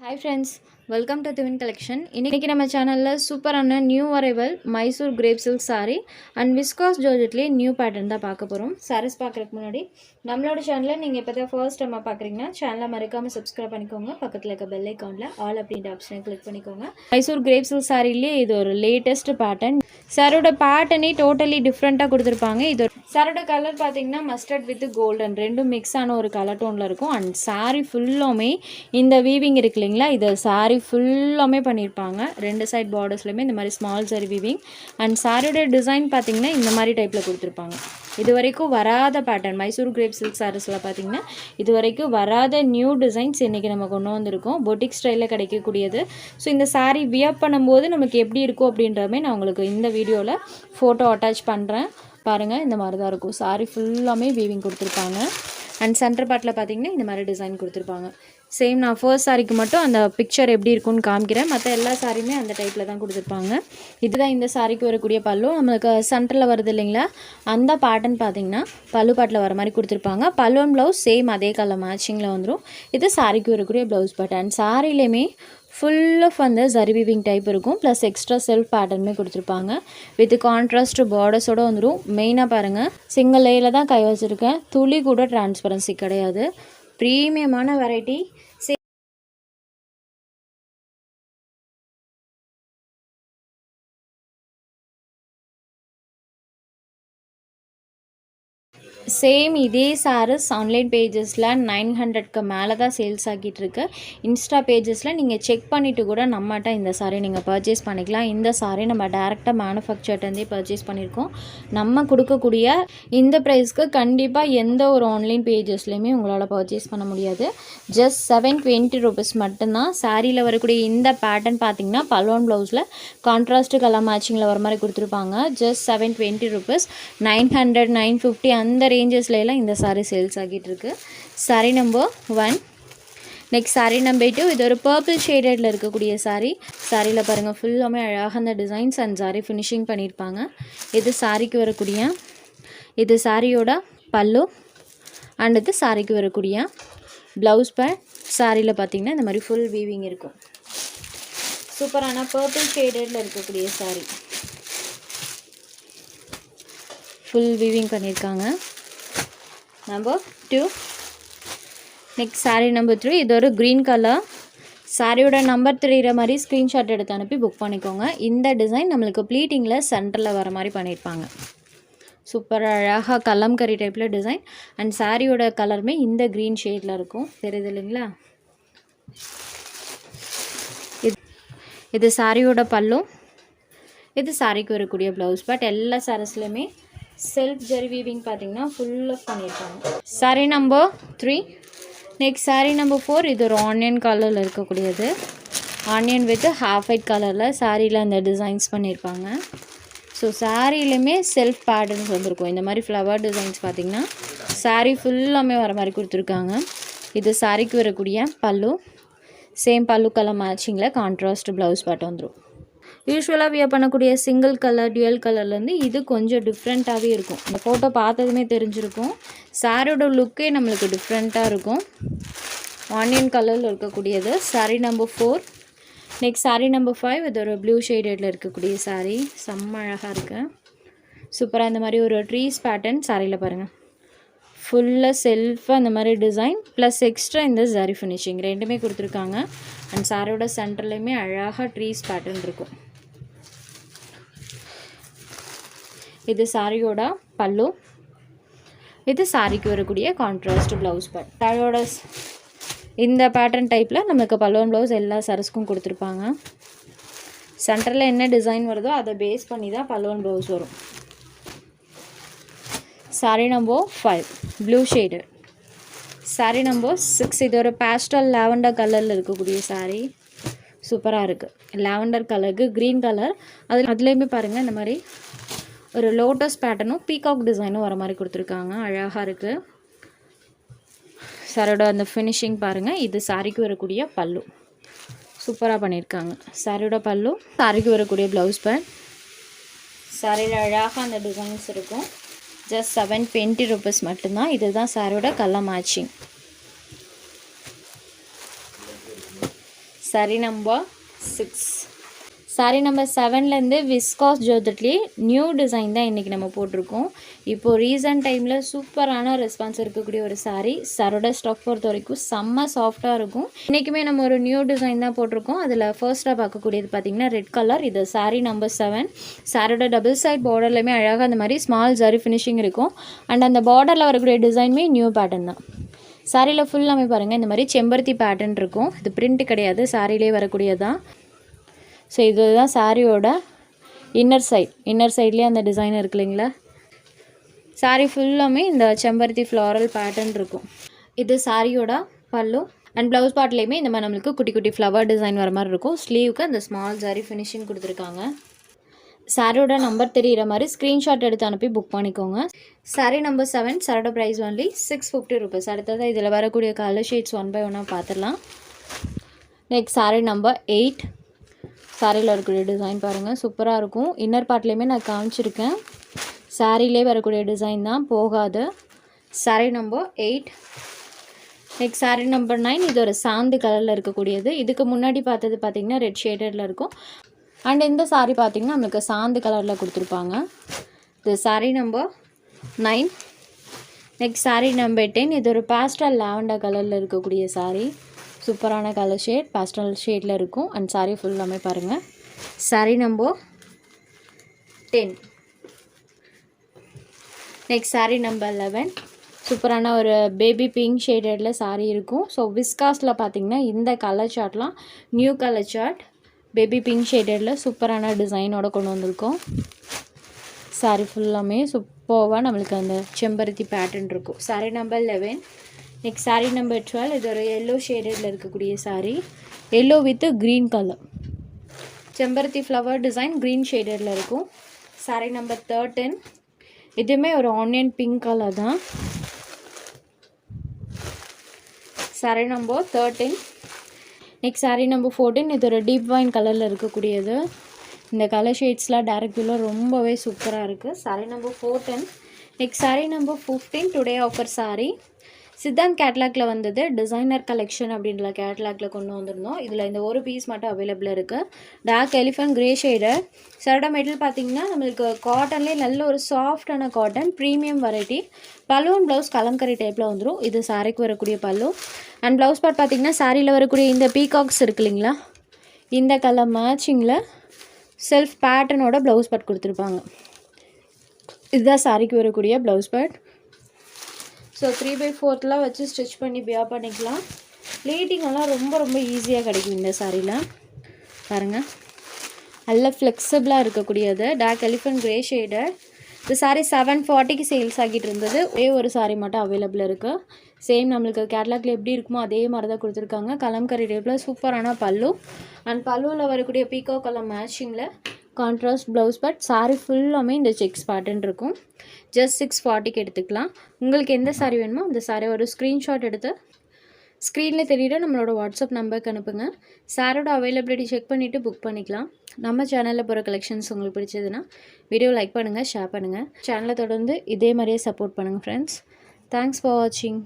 Hi friends, welcome to Twin Collection. இன்னைக்கு நம்ம சேனல்ல சூப்பரான new arrival Mysore grape silk saree and viscose georgette new pattern தான் பார்க்க போறோம். sarees பார்க்கறதுக்கு முன்னாடி நம்மளோட சேனலை நீங்க இப்பதான் ஃபர்ஸ்ட் டைம் பார்க்கறீங்கன்னா சேனலை மறக்காம subscribe பண்ணிக்கோங்க. பக்கத்துல இருக்க bell iconல all அப்படிங்கற ஆப்ஷனை click பண்ணிக்கோங்க. மைசூர் கிரேப் சில்க் sareeல இது ஒரு லேட்டஸ்ட் பேட்டர்ன். சாரோட பேட்டர்னே டோட்டலி டிஃப்ரெண்டா கொடுத்திருப்பாங்க. இது சாரோட கலர் பாத்தீங்கன்னா மஸ்டர்ட் வித் கோல்டன் ரெண்டும் மிக்ஸ் ஆன ஒரு கலர் டோன்ல இருக்கும். அண்ட் saree ஃபுல்லாமே இந்த வீவிங் இருக்கு இல்லைங்களா, இது saree ஃபுல்லாமே பண்ணியிருப்பாங்க. ரெண்டு சைட் பார்டர்ஸ்லையுமே இந்த மாதிரி ஸ்மால் சரி வீவிங். அண்ட் சாரியோட டிசைன் பார்த்தீங்கன்னா இந்த மாதிரி டைப்பில் கொடுத்துருப்பாங்க. இது வரைக்கும் வராத பேட்டர்ன் மைசூர் கிரேப் சில்க் சாரீஸில் பார்த்தீங்கன்னா இது வரைக்கும் வராத நியூ டிசைன்ஸ் இன்றைக்கி நம்ம கொண்டு வந்திருக்கோம். பொட்டிக் ஸ்டைலில் கிடைக்கக்கூடியது. ஸோ இந்த saree வியர் பண்ணும்போது நமக்கு எப்படி இருக்கும் அப்படின்றமே நான் உங்களுக்கு இந்த வீடியோவில் ஃபோட்டோ அட்டாச் பண்ணுறேன். பாருங்கள், இந்த மாதிரி தான் இருக்கும். saree ஃபுல்லாமே வீவிங் கொடுத்துருப்பாங்க. அண்ட் சென்டர் பார்ட்டில் பார்த்தீங்கன்னா இந்த மாதிரி டிசைன் கொடுத்துருப்பாங்க. சேம் நான் ஃபர்ஸ்ட் சாரிக்கு மட்டும் அந்த பிக்சர் எப்படி இருக்குன்னு காமிக்கிறேன். மற்ற எல்லா சாரியுமே அந்த டைப்பில் தான் கொடுத்துருப்பாங்க. இதுதான் இந்த சாரிக்கு வரக்கூடிய பல்லு. நம்மளுக்கு சென்டரில் வருது இல்லைங்களா, அந்த பேட்டர்ன் பார்த்தீங்கன்னா பல்லு பாட்டில் வர மாதிரி கொடுத்துருப்பாங்க. பல்லு அண்ட் ப்ளவுஸ் சேம் அதே கலர் மேட்சிங்கில் வந்துடும். இது சாரிக்கு வரக்கூடிய ப்ளவுஸ் பேட்டர்ன். சாரிலையுமே ஃபுல் ஆஃப் அந்த ஜரி வீவிங் டைப் இருக்கும். ப்ளஸ் எக்ஸ்ட்ரா செல்ஃப் பேட்டர்னுமே கொடுத்துருப்பாங்க. வித் கான்ட்ராஸ்ட் பார்டர்ஸோடு வந்துடும். மெயினாக பாருங்கள், சிங்கிள் லேயில் தான் கை வச்சுருக்கேன். துளி கூட டிரான்ஸ்பரன்சி கிடையாது. ப்ரீமியமான வெரைட்டி. சேம் இதே சாரீஸ் ஆன்லைன் பேஜஸில் 900க்கு மேலே தான் சேல்ஸ் ஆகிட்டு இருக்கு. இன்ஸ்டா பேஜஸில் நீங்கள் செக் பண்ணிவிட்டு கூட நம்மகிட்ட இந்த சாரீ நீங்கள் பர்ச்சேஸ் பண்ணிக்கலாம். இந்த சாரீ நம்ம டேரெக்டாக மேனுஃபேக்சர்ட்டேருந்தே பர்ச்சேஸ் பண்ணியிருக்கோம். நம்ம கொடுக்கக்கூடிய இந்த ப்ரைஸ்க்கு கண்டிப்பாக எந்த ஒரு ஆன்லைன் பேஜஸ்லையுமே உங்களால் பர்ச்சேஸ் பண்ண முடியாது. ஜஸ்ட் 720 rupees மட்டும்தான். சாரியில் வரக்கூடிய இந்த பேட்டர்ன் பார்த்தீங்கன்னா பல்லுவன் ப்ளவுஸில் கான்ட்ராஸ்ட் கலர் மேட்சிங்கில் வர மாதிரி கொடுத்துருப்பாங்க. Just 720 rupees. 900 950 அந்த ரேஞ்சஸ்லாம் இந்த சாரீ சேல்ஸ் ஆகிட்டு இருக்கு. Sari number 1. Next sari number 2. இது ஒரு பர்பிள் ஷேடடில் இருக்கக்கூடிய சாரீ. சாரியில் பாருங்கள் ஃபுல்லாமே அழகாக அந்த டிசைன்ஸ் அண்ட் சாரீ ஃபினிஷிங் பண்ணியிருப்பாங்க. இது சாரிக்கு வரக்கூடிய, இது சாரியோட பல்லு அண்ட் இது சாரிக்கு வரக்கூடிய ப்ளவுஸ் பேட். சாரியில் பார்த்தீங்கன்னா இந்த மாதிரி ஃபுல் வீவிங் இருக்கும். சூப்பரான பர்பிள் ஷேடடில் இருக்கக்கூடிய சாரீ ஃபுல் வீவிங் பண்ணியிருக்காங்க. நம்பர் 2. Next sari number 3. இது ஒரு க்ரீன் கலர். சாரியோட நம்பர் தெரிகிற மாதிரி ஸ்க்ரீன்ஷாட் எடுத்து அனுப்பி புக் பண்ணிக்கோங்க. இந்த டிசைன் நம்மளுக்கு ப்ளீட்டிங்கில் சென்டரில் வர மாதிரி பண்ணியிருப்பாங்க. சூப்பர் அழகாக கலம்கரி டைப்பில் டிசைன். அண்ட் சாரியோட கலருமே இந்த க்ரீன் ஷேடில் இருக்கும். தெரியுது இல்லைங்களா. இது சாரியோட பல்லு. இது சாரிக்கு வரக்கூடிய ப்ளவுஸ் பேட். எல்லா சாரீஸ்லையுமே செல்ஃப் ஜரி வீவிங் பார்த்தீங்கன்னா ஃபுல் ஆஃப் பண்ணியிருக்காங்க. Sari number 3. Next sari number 4. இது ஒரு ஆனியன் கலரில் இருக்கக்கூடியது. ஆனியன் வித் ஹாஃப் ஒயிட் கலரில் சாரியில் அந்த டிசைன்ஸ் பண்ணியிருப்பாங்க. ஸோ சாரிலையுமே செல்ஃப் பேட்டர்ன்ஸ் வந்திருக்கும். இந்த மாதிரி ஃப்ளவர் டிசைன்ஸ் பார்த்திங்கன்னா சாரீ ஃபுல்லாமே வர மாதிரி கொடுத்துருக்காங்க. இது சாரிக்கு வரக்கூடிய பல்லு. சேம் பல்லு கலர் மேட்சிங்கில் கான்ட்ராஸ்ட் ப்ளவுஸ் பேட் வந்துடும். யூஸ்வலாக வியர் பண்ணக்கூடிய சிங்கிள் கலர் டியூவல் கலர்லேருந்து இது கொஞ்சம் டிஃப்ரெண்ட்டாகவே இருக்கும். இந்த ஃபோட்டோ பார்த்ததுமே தெரிஞ்சிருக்கும். சாரியோட லுக்கே நம்மளுக்கு டிஃப்ரெண்ட்டாக இருக்கும். ஆனியன் கலரில் இருக்கக்கூடியது sari number 4. Next sari number 5. இது ஒரு ப்ளூ ஷேடடில் இருக்கக்கூடிய சாரீ. செம்ம அழகாக இருக்குது. சூப்பராக இந்த மாதிரி ஒரு ட்ரீஸ் பேட்டர்ன் சாரியில் பாருங்கள். ஃபுல்லாக செல்ஃபாக இந்த மாதிரி டிசைன் ப்ளஸ் எக்ஸ்ட்ரா இந்த ஜரி ஃபினிஷிங் ரெண்டுமே கொடுத்துருக்காங்க. அண்ட் சாரியோட சென்டர்லேயுமே அழகாக ட்ரீஸ் பேட்டர்ன் இருக்கும். இது சாரியோட பல்லு. இது சாரிக்கு வரக்கூடிய கான்ட்ராஸ்ட் ப்ளவுஸ் பேட். சாரியோட இந்த பேட்டர்ன் டைப்பில் நமக்கு பல்லுவன் ப்ளவுஸ் எல்லா சாரீஸ்க்கும் கொடுத்துருப்பாங்க. சென்டரில் என்ன டிசைன் வருதோ அதை பேஸ் பண்ணி தான் பல்லுவன் ப்ளவுஸ் வரும். Sari number 5. Blue shade. Sari number 6. இது ஒரு பேஸ்டல் லாவெண்டர் கலரில் இருக்கக்கூடிய சாரீ. சூப்பராக இருக்குது. லாவெண்டர் கலருக்கு க்ரீன் கலர். அதுலேயுமே பாருங்கள் இந்த மாதிரி ஒரு லோட்டஸ் பேட்டர்னும் பீகாக் டிசைனும் வர மாதிரி கொடுத்துருக்காங்க. அழகாக இருக்குது. சாரியோட அந்த ஃபினிஷிங் பாருங்கள். இது சாரிக்கு வரக்கூடிய பல்லு. சூப்பராக பண்ணியிருக்காங்க. சாரியோட பல்லு, சாரிக்கு வரக்கூடிய ப்ளவுஸ் பேட். சாரியில் அழகாக அந்த டிசைன்ஸ் இருக்கும். ஜஸ்ட் 720 rupees மட்டும்தான். இதுதான் சாரியோட colour matching. saree number 6. saree number 7லேருந்து விஸ்காஸ் ஜோர்ஜெட்லேயே நியூ டிசைன் தான் இன்றைக்கி நம்ம போட்டிருக்கோம். இப்போது ரீசன்ட் டைமில் சூப்பரான ரெஸ்பான்ஸ் இருக்கக்கூடிய ஒரு saree. சாரோட ஸ்டாக் பொறுத்த வரைக்கும் செம்ம சாஃப்டாக இருக்கும். இன்றைக்குமே நம்ம ஒரு நியூ டிசைன் தான் போட்டிருக்கோம். அதில் ஃபர்ஸ்ட்டாக பார்க்கக்கூடியது பார்த்திங்கன்னா ரெட் கலர். இது saree number 7. சாரோட டபுள் சைட் பார்டர்லையுமே அழகாக அந்த மாதிரி ஸ்மால் ஜரி ஃபினிஷிங் இருக்கும். அண்ட் அந்த பார்டரில் வரக்கூடிய டிசைனுமே நியூ பேட்டர்ன் தான். சாரியில் ஃபுல்லாமே பாருங்கள் இந்த மாதிரி செம்பருத்தி பேட்டர்ன் இருக்கும். இது பிரிண்ட் கிடையாது, சாரிலே வரக்கூடியது தான். ஸோ இதுதான் சாரியோட இன்னர் சைட்லேயே அந்த டிசைன் இருக்கு இல்லைங்களா. சாரி ஃபுல்லாமே இந்த செம்பருத்தி ஃப்ளாரல் பேட்டர்ன் இருக்கும். இது சாரியோட பல்லு. அண்ட் ப்ளவுஸ் பார்ட்லேயுமே இந்த மாதிரி நம்மளுக்கு குட்டி குட்டி ஃப்ளவர் டிசைன் வர மாதிரி இருக்கும். ஸ்லீவுக்கு அந்த ஸ்மால் ஜரி ஃபினிஷிங் கொடுத்துருக்காங்க. சாரியோட நம்பர் தெரிகிற மாதிரி ஸ்க்ரீன்ஷாட் எடுத்து அனுப்பி புக் பண்ணிக்கோங்க. சாரி நம்பர் 7, சாரோட ப்ரைஸ் ஒன்லி 650 rupees. அடுத்தது இதில் வரக்கூடிய கலர் ஷேட்ஸ் 1 by 1 பார்த்துடலாம். Next sari number 8. சாரியில் இருக்கக்கூடிய டிசைன் பாருங்கள், சூப்பராக இருக்கும். இன்னர் பார்ட்லேயுமே நான் காமிச்சிருக்கேன். சாரிலே வரக்கூடிய டிசைன் தான், போகாது. Sorry number 8. Next sari number 9. இது ஒரு சாந்து கலரில் இருக்கக்கூடியது. இதுக்கு முன்னாடி பார்த்தது பார்த்திங்கன்னா ரெட் ஷேடடில் இருக்கும். அண்ட் இந்த சாரி பார்த்திங்கன்னா நம்மளுக்கு சாந்து கலரில் கொடுத்துருப்பாங்க. இது sorry number 9. Next sari number 10. இது ஒரு பேஸ்டல் லாவெண்டர் கலரில் இருக்கக்கூடிய சாரி. சூப்பரான கலர் ஷேட், பேஸ்டல் ஷேடில் இருக்கும். அண்ட் சாரி ஃபுல்லாமே பாருங்கள். Sari number 10. Next sari number 11. சூப்பரான ஒரு பேபி பிங்க் ஷேடடில் சாரி இருக்கும். ஸோ விஸ்காஸில் பார்த்திங்கன்னா இந்த கலர் சார்ட்லாம் new colour chart. Baby pink ஷேடடில் சூப்பரான டிசைனோட கொண்டு வந்திருக்கோம். சாரி ஃபுல்லாமே சூப்பராக நம்மளுக்கு அந்த செம்பருத்தி பேட்டர்ன் இருக்கும். Sorry number 11. Next sari number 12. இது ஒரு எல்லோ ஷேடடில் இருக்கக்கூடிய sorry. Yellow with green colour, செம்பருத்தி ஃப்ளவர் டிசைன் க்ரீன் ஷேடடில் இருக்கும். Sorry number 13. இதுவுமே ஒரு ஆனியன் பிங்க் கலர் தான். Sorry number 13. Next sari number 14. இது ஒரு டீப் வைன் கலரில் இருக்கக்கூடியது. இந்த கலர் ஷேட்ஸ்லாம் டைரக்ட் வியூவில் ரொம்பவே சூப்பராக இருக்குது. Sari number 14. Next sari number 15. Today offer sari. Siddhant கேட்லாக்ல வந்தது. டிசைனர் கலெக்ஷன் அப்படின்ற கேட்லாக்ல கொண்டு வந்திருந்தோம். இதில் இந்த ஒரு பீஸ் மட்டும் அவைலபிள் இருக்குது. Dark elephant grey shader. சாரோட மெட்டீரியல் பார்த்திங்கன்னா நம்மளுக்கு காட்டன்லேயே நல்ல ஒரு சாஃப்டான cotton premium variety. Pallu and blouse Kalamkari டைப்பில் வந்துடும். இது சாரிக்கு வரக்கூடிய பல்லு. அண்ட் ப்ளவுஸ் பார்ட் பார்த்திங்கன்னா சாரியில் வரக்கூடிய இந்த பீகாக்ஸ் இருக்கு இல்லைங்களா, இந்த கலர் மேட்சிங்கில் செல்ஃப் பேட்டர்னோட ப்ளவுஸ் பார்ட் கொடுத்துருப்பாங்க. இதுதான் சாரிக்கு வரக்கூடிய ப்ளவுஸ் பார்ட். ஸோ 3/4 வச்சு ஸ்டிச் பண்ணி பியர் பண்ணிக்கலாம். ப்ளீட்டிங்கெல்லாம் ரொம்ப ரொம்ப ஈஸியாக கிடைக்கும் இந்த சாரியில். பாருங்கள், நல்ல ஃப்ளெக்சிபிளாக இருக்கக்கூடியது. Dark elephant grey shader. இந்த சாரீ 740க்கு சேல்ஸ் ஆகிட்டு இருந்தது. ஒரே ஒரு சாரீ மட்டும் அவைலபிள் இருக்குது. சேம் நம்மளுக்கு கேட்லாக்ல எப்படி இருக்குமோ அதே மாதிரி தான் கொடுத்துருக்காங்க. கலம்கரி டைப்பில் சூப்பரான பல்லு. அண்ட் பல்லுவில் வரக்கூடிய பீகோ கலர் மேட்சிங்கில் கான்ட்ராஸ்ட் ப்ளவுஸ் பட். சாரீ ஃபுல்லாமே இந்த செக்ஸ் பேட்டர்ன் இருக்கும். ஜஸ்ட் 640க்கு எடுத்துக்கலாம். உங்களுக்கு எந்த சாரீ வேணுமோ அந்த சாரீ ஒரு ஸ்க்ரீன்ஷாட் எடுத்து ஸ்க்ரீனில் தெரியுற நம்மளோட வாட்ஸ்அப் நம்பருக்கு அனுப்புங்க. சாரோட அவைலபிலிட்டி செக் பண்ணிவிட்டு புக் பண்ணிக்கலாம். நம்ம சேனலில் போகிற கலெக்ஷன்ஸ் உங்களுக்கு பிடிச்சதுன்னா வீடியோ லைக் பண்ணுங்கள், ஷேர் பண்ணுங்கள். சேனலை தொடர்ந்து இதே மாதிரியே சப்போர்ட் பண்ணுங்கள் ஃப்ரெண்ட்ஸ். தேங்க்ஸ் ஃபார் வாட்சிங்.